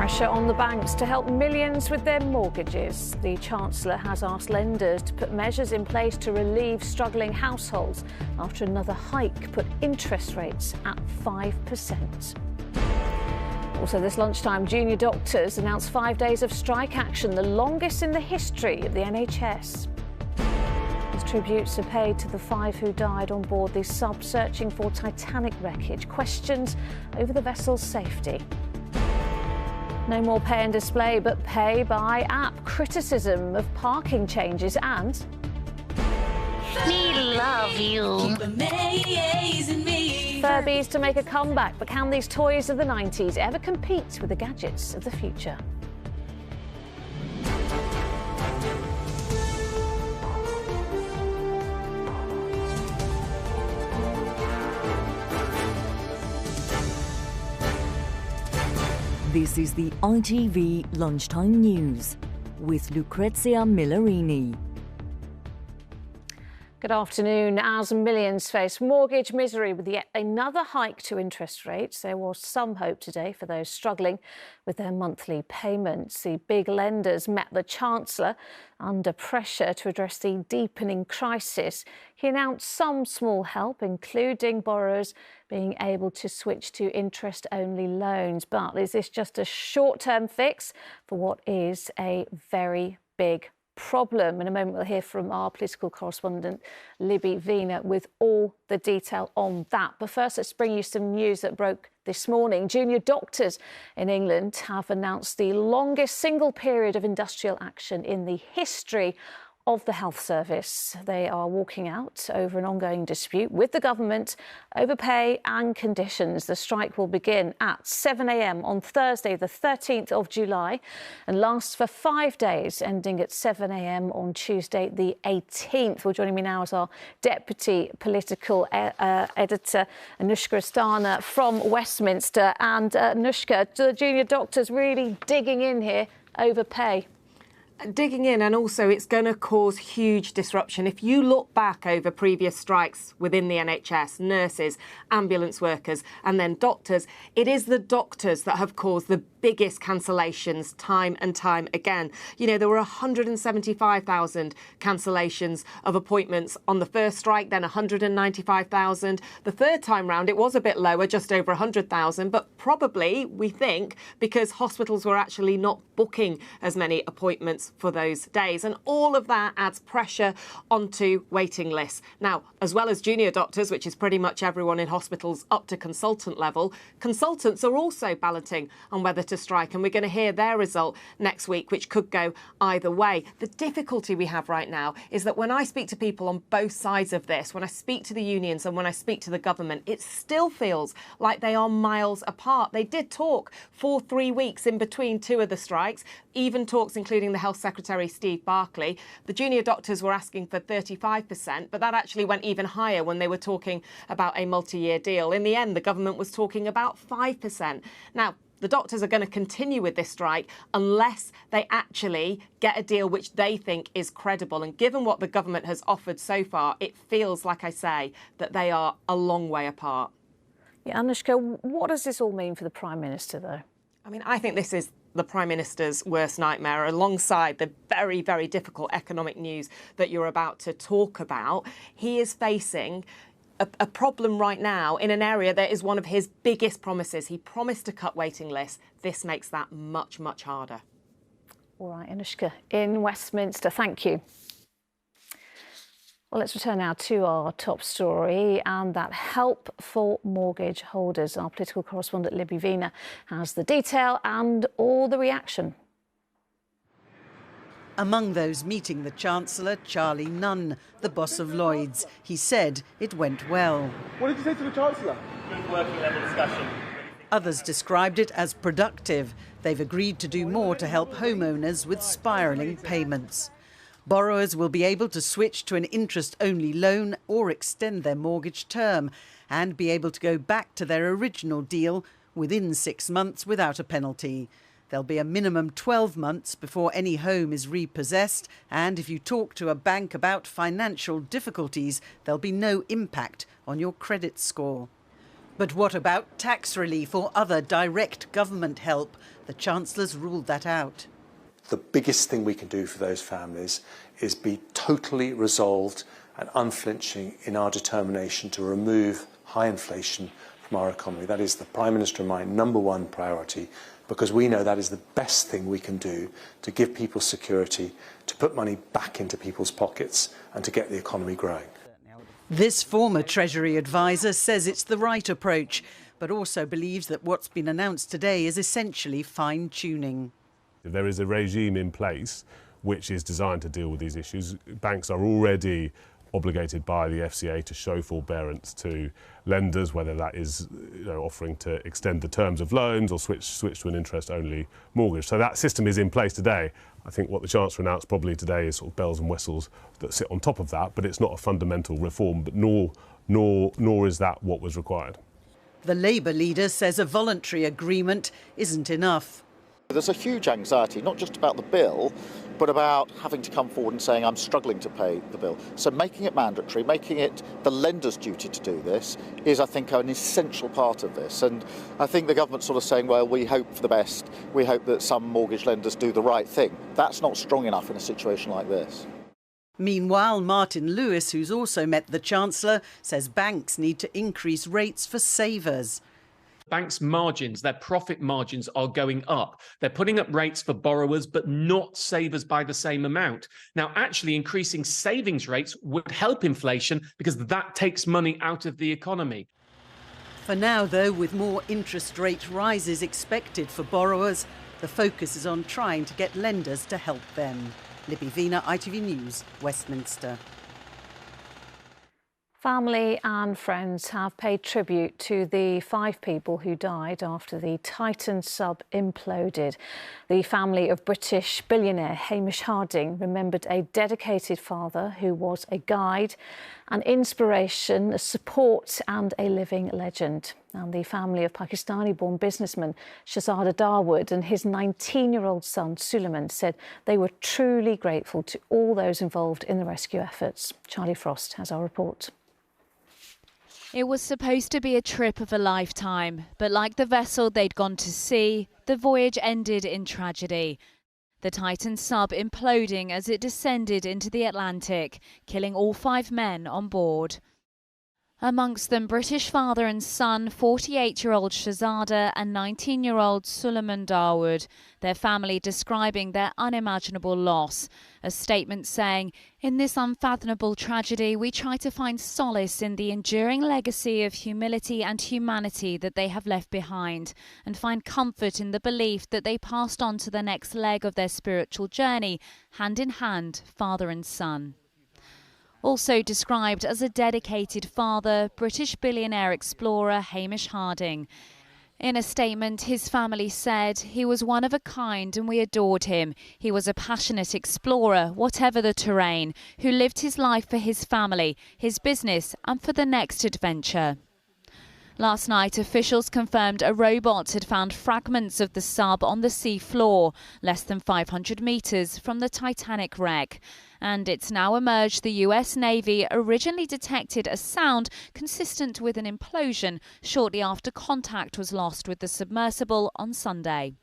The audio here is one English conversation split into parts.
Pressure on the banks to help millions with their mortgages. The Chancellor has asked lenders to put measures in place to relieve struggling households after another hike put interest rates at 5%. Also this lunchtime, junior doctors announced 5 days of strike action, the longest in the history of the NHS. As tributes are paid to the 5 who died on board the sub searching for Titanic wreckage. Questions over the vessel's safety. No more pay and display, but pay by app. Criticism of parking changes and... We love you. Furbies to make a comeback, but can these toys of the 90s ever compete with the gadgets of the future? This is the ITV Lunchtime News with Lucrezia Millarini. Good afternoon. As millions face mortgage misery with yet another hike to interest rates, there was some hope today for those struggling with their monthly payments. The big lenders met the Chancellor under pressure to address the deepening crisis. He announced some small help, including borrowers being able to switch to interest-only loans. But is this just a short-term fix for what is a very big problem? In a moment, we'll hear from our political correspondent, Libby Vina, with all the detail on that. But first, let's bring you some news that broke this morning. Junior doctors in England have announced the longest single period of industrial action in the history of the health service. They are walking out over an ongoing dispute with the government over pay and conditions. The strike will begin at 7 a.m. on Thursday, the 13th of July, and last for 5 days, ending at 7 a.m. on Tuesday, the 18th. Well, joining me now is our deputy political editor, Anushka Astana from Westminster. And Anushka, the junior doctors really digging in here over pay. Digging in, and also it's going to cause huge disruption. If you look back over previous strikes within the NHS, nurses, ambulance workers and then doctors, it is the doctors that have caused the biggest cancellations time and time again. You know, there were 175,000 cancellations of appointments on the first strike, then 195,000. The third time round, it was a bit lower, just over 100,000, but probably, we think, because hospitals were actually not booking as many appointments for those days. And all of that adds pressure onto waiting lists. Now, as well as junior doctors, which is pretty much everyone in hospitals up to consultant level, consultants are also balloting on whether to strike, and we're going to hear their result next week, which could go either way. The difficulty we have right now is that when I speak to people on both sides of this, when I speak to the unions and when I speak to the government, it still feels like they are miles apart. They did talk for 3 weeks in between two of the strikes, even talks including the Health Secretary Steve Barclay. The junior doctors were asking for 35%, but that actually went even higher when they were talking about a multi-year deal. In the end, the government was talking about 5%. Now, the doctors are going to continue with this strike unless they actually get a deal which they think is credible. And given what the government has offered so far, it feels, like I say, that they are a long way apart. Yeah, Anushka, what does this all mean for the Prime Minister, though? I mean, I think this is the Prime Minister's worst nightmare, alongside the very, very difficult economic news that you're about to talk about. He is facing a problem right now in an area that is one of his biggest promises. He promised to cut waiting lists. This makes that much, much harder. All right, Anushka in Westminster, thank you. Well, let's return now to our top story, and that help for mortgage holders. Our political correspondent Libby Vina has the detail and all the reaction. Among those meeting the Chancellor, Charlie Nunn, the boss of Lloyds. He said it went well. What did you say to the Chancellor? Good working level discussion. Others described it as productive. They've agreed to do more to help homeowners with spiralling payments. Borrowers will be able to switch to an interest-only loan or extend their mortgage term and be able to go back to their original deal within 6 months without a penalty. There'll be a minimum 12 months before any home is repossessed, and if you talk to a bank about financial difficulties, there'll be no impact on your credit score. But what about tax relief or other direct government help? The Chancellor's ruled that out. The biggest thing we can do for those families is be totally resolved and unflinching in our determination to remove high inflation from our economy. That is the Prime Minister and my #1 priority, because we know that is the best thing we can do to give people security, to put money back into people's pockets and to get the economy growing. This former Treasury advisor says it's the right approach, but also believes that what's been announced today is essentially fine-tuning. There is a regime in place which is designed to deal with these issues. Banks are already obligated by the FCA to show forbearance to lenders, whether that is offering to extend the terms of loans or switch to an interest-only mortgage. So that system is in place today. I think what the Chancellor announced probably today is sort of bells and whistles that sit on top of that, but it's not a fundamental reform, but nor is that what was required. The Labour leader says a voluntary agreement isn't enough. There's a huge anxiety, not just about the bill, but about having to come forward and saying, I'm struggling to pay the bill. So making it mandatory, making it the lender's duty to do this is, I think, an essential part of this. And I think the government's sort of saying, well, we hope for the best. We hope that some mortgage lenders do the right thing. That's not strong enough in a situation like this. Meanwhile, Martin Lewis, who's also met the Chancellor, says banks need to increase rates for savers. Banks' margins, their profit margins are going up. They're putting up rates for borrowers, but not savers by the same amount. Now, actually increasing savings rates would help inflation because that takes money out of the economy. For now, though, with more interest rate rises expected for borrowers, the focus is on trying to get lenders to help them. Libby Vina, ITV News, Westminster. Family and friends have paid tribute to the 5 people who died after the Titan sub imploded. The family of British billionaire Hamish Harding remembered a dedicated father who was a guide, an inspiration, a support and a living legend. And the family of Pakistani-born businessman Shahzada Dawood and his 19-year-old son Suleiman said they were truly grateful to all those involved in the rescue efforts. Charlie Frost has our report. It was supposed to be a trip of a lifetime, but like the vessel they'd gone to sea, the voyage ended in tragedy. The Titan sub imploding as it descended into the Atlantic, killing all 5 men on board. Amongst them British father and son, 48-year-old Shahzada and 19-year-old Suleiman Dawood, their family describing their unimaginable loss. A statement saying, "In this unfathomable tragedy, we try to find solace in the enduring legacy of humility and humanity that they have left behind, and find comfort in the belief that they passed on to the next leg of their spiritual journey, hand in hand, father and son." Also described as a dedicated father, British billionaire explorer Hamish Harding. In a statement, his family said, "He was one of a kind and we adored him. He was a passionate explorer, whatever the terrain, who lived his life for his family, his business and for the next adventure." Last night, officials confirmed a robot had found fragments of the sub on the sea floor, less than 500 metres from the Titanic wreck. And it's now emerged the US Navy originally detected a sound consistent with an implosion shortly after contact was lost with the submersible on Sunday.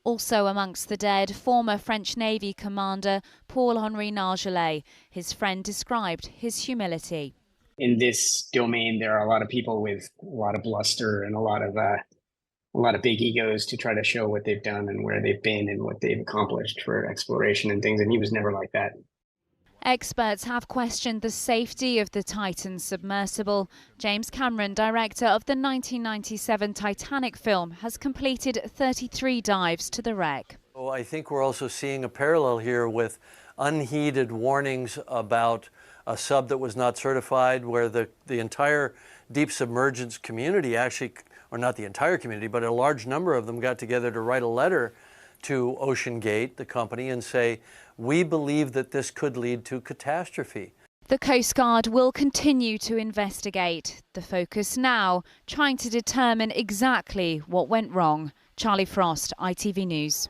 Also amongst the dead, former French Navy commander Paul-Henri Nargeolet. His friend described his humility. In this domain, there are a lot of people with a lot of bluster and a lot of big egos to try to show what they've done and where they've been and what they've accomplished for exploration and things. And he was never like that. Experts have questioned the safety of the Titan submersible. James Cameron, director of the 1997 Titanic film, has completed 33 dives to the wreck. Oh, I think we're also seeing a parallel here with unheeded warnings about a sub that was not certified, where the entire deep submergence community actually, or not the entire community, but a large number of them got together to write a letter to OceanGate, the company, and say, we believe that this could lead to catastrophe. The Coast Guard will continue to investigate. The focus now, trying to determine exactly what went wrong. Charlie Frost, ITV News.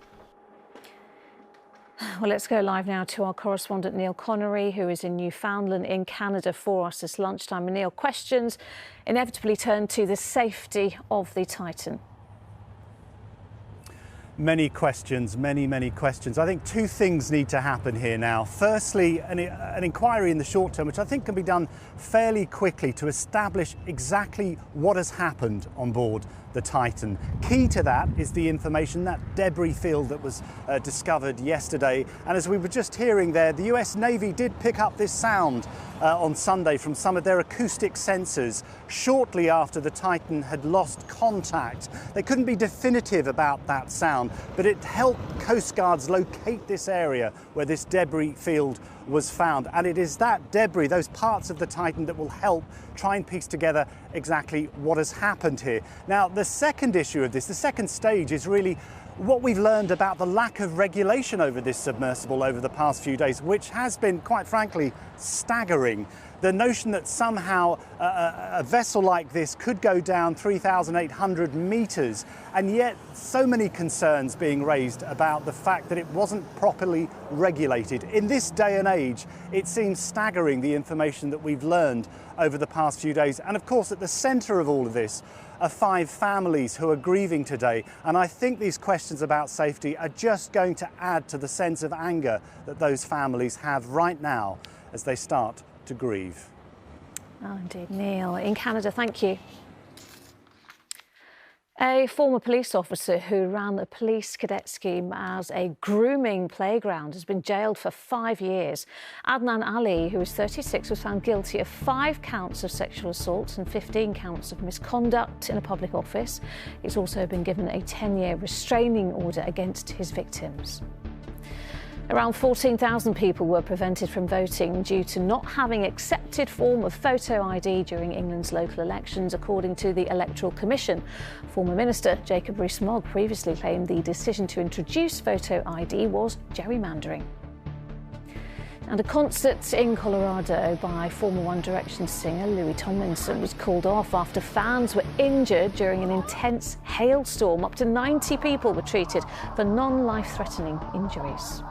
Well, let's go live now to our correspondent Neil Connery, who is in Newfoundland in Canada for us this lunchtime. And Neil, questions inevitably turn to the safety of the Titan. Many questions, many questions. I think two things need to happen here now. Firstly, an inquiry in the short term, which I think can be done fairly quickly to establish exactly what has happened on board the Titan. Key to that is the information, that debris field that was discovered yesterday. And as we were just hearing there, the US Navy did pick up this sound on Sunday from some of their acoustic sensors shortly after the Titan had lost contact. They couldn't be definitive about that sound, but it helped Coast Guards locate this area where this debris field was found. And it is that debris, those parts of the Titan, that will help try and piece together exactly what has happened here. Now, the second issue of this, the second stage, is really what we've learned about the lack of regulation over this submersible over the past few days, which has been, quite frankly, staggering. The notion that somehow a vessel like this could go down 3,800 metres, and yet so many concerns being raised about the fact that it wasn't properly regulated. In this day and age, it seems staggering, the information that we've learned over the past few days. And of course, at the centre of all of this are 5 families who are grieving today. And I think these questions about safety are just going to add to the sense of anger that those families have right now as they start to grieve. Oh, indeed. Neil, in Canada, thank you. A former police officer who ran a police cadet scheme as a grooming playground has been jailed for 5 years. Adnan Ali, who is 36, was found guilty of 5 counts of sexual assault and 15 counts of misconduct in a public office. He's also been given a 10-year restraining order against his victims. Around 14,000 people were prevented from voting due to not having accepted form of photo ID during England's local elections, according to the Electoral Commission. Former Minister Jacob Rees-Mogg previously claimed the decision to introduce photo ID was gerrymandering. And a concert in Colorado by former One Direction singer Louis Tomlinson was called off after fans were injured during an intense hailstorm. Up to 90 people were treated for non-life-threatening injuries.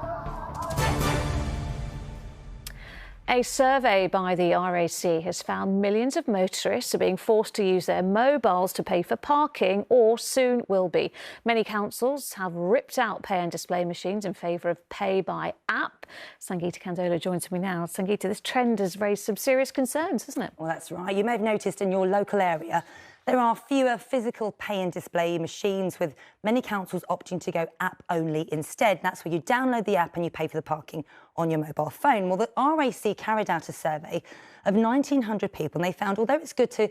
A survey by the RAC has found millions of motorists are being forced to use their mobiles to pay for parking, or soon will be. Many councils have ripped out pay and display machines in favour of pay by app. Sangeeta Kandola joins me now. Sangeeta, this trend has raised some serious concerns, hasn't it? Well, that's right. You may have noticed in your local area there are fewer physical pay and display machines, with many councils opting to go app-only instead. That's where you download the app and you pay for the parking on your mobile phone. Well, the RAC carried out a survey of 1,900 people, and they found, although it's good to,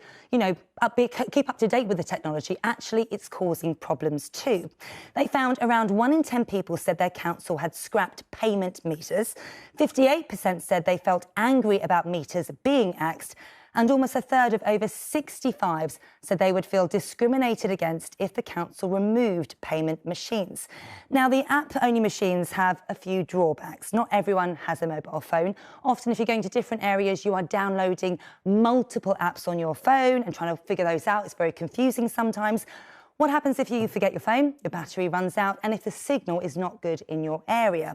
keep up to date with the technology, actually it's causing problems too. They found around 1 in 10 people said their council had scrapped payment meters. 58% said they felt angry about meters being axed. And almost a third of over 65s said they would feel discriminated against if the council removed payment machines. Now, the app-only machines have a few drawbacks. Not everyone has a mobile phone. Often, if you're going to different areas, you are downloading multiple apps on your phone and trying to figure those out. It's very confusing sometimes. What happens if you forget your phone, your battery runs out, and if the signal is not good in your area?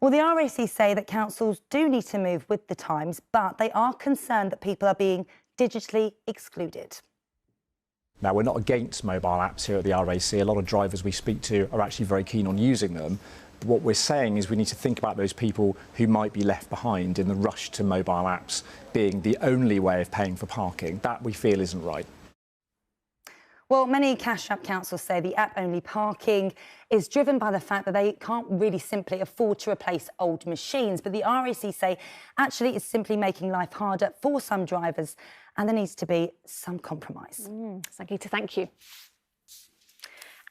Well, the RAC say that councils do need to move with the times, but they are concerned that people are being digitally excluded. Now, we're not against mobile apps here at the RAC. A lot of drivers we speak to are actually very keen on using them. But what we're saying is we need to think about those people who might be left behind in the rush to mobile apps being the only way of paying for parking. That we feel isn't right. Well, many cash-strapped councils say the app-only parking is driven by the fact that they can't really simply afford to replace old machines. But the RAC say actually it's simply making life harder for some drivers, and there needs to be some compromise. Sangeeta, thank you.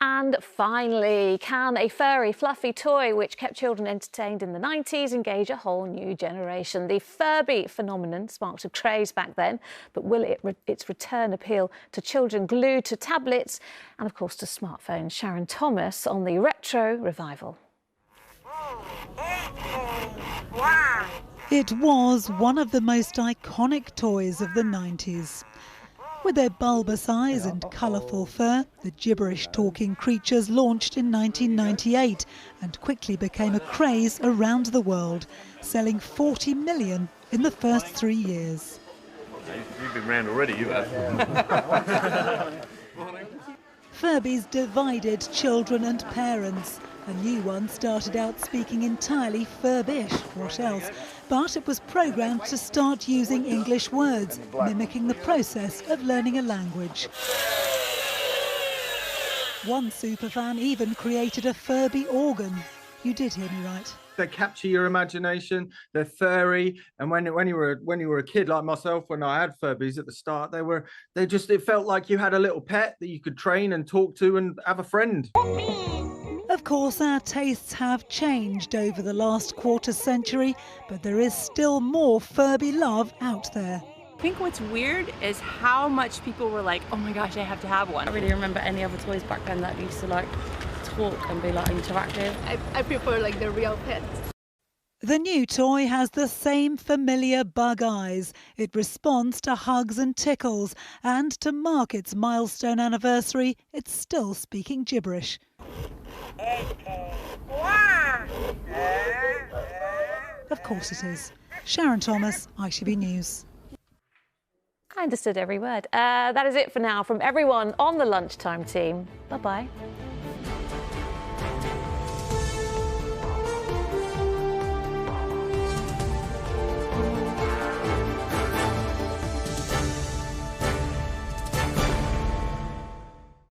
And finally, can a furry, fluffy toy which kept children entertained in the 90s engage a whole new generation? The Furby phenomenon sparked a craze back then, but will its return appeal to children glued to tablets and, of course, to smartphones? Sharon Thomas on the retro revival. It was one of the most iconic toys of the 90s. With their bulbous eyes and colourful fur, the gibberish-talking creatures launched in 1998 and quickly became a craze around the world, selling 40 million in the first 3 years. You've been round already, you have. Furbies divided children and parents. A new one started out speaking entirely Furbish, what else? But it was programmed to start using English words, mimicking the process of learning a language. One superfan even created a Furby organ. You did hear me right. They capture your imagination. They're furry, and when you were a kid like myself, when I had Furbies at the start, it felt like you had a little pet that you could train and talk to and have a friend. Of course, our tastes have changed over the last quarter century, but there is still more Furby love out there. I think what's weird is how much people were like, oh my gosh, I have to have one. I don't really remember any other toys back then that used to like talk and be like interactive. I prefer like the real pets. The new toy has the same familiar bug eyes. It responds to hugs and tickles, and to mark its milestone anniversary, it's still speaking gibberish. Of course it is. Sharon Thomas, ITV News. I understood every word. That is it for now from everyone on the Lunchtime team. Bye-bye.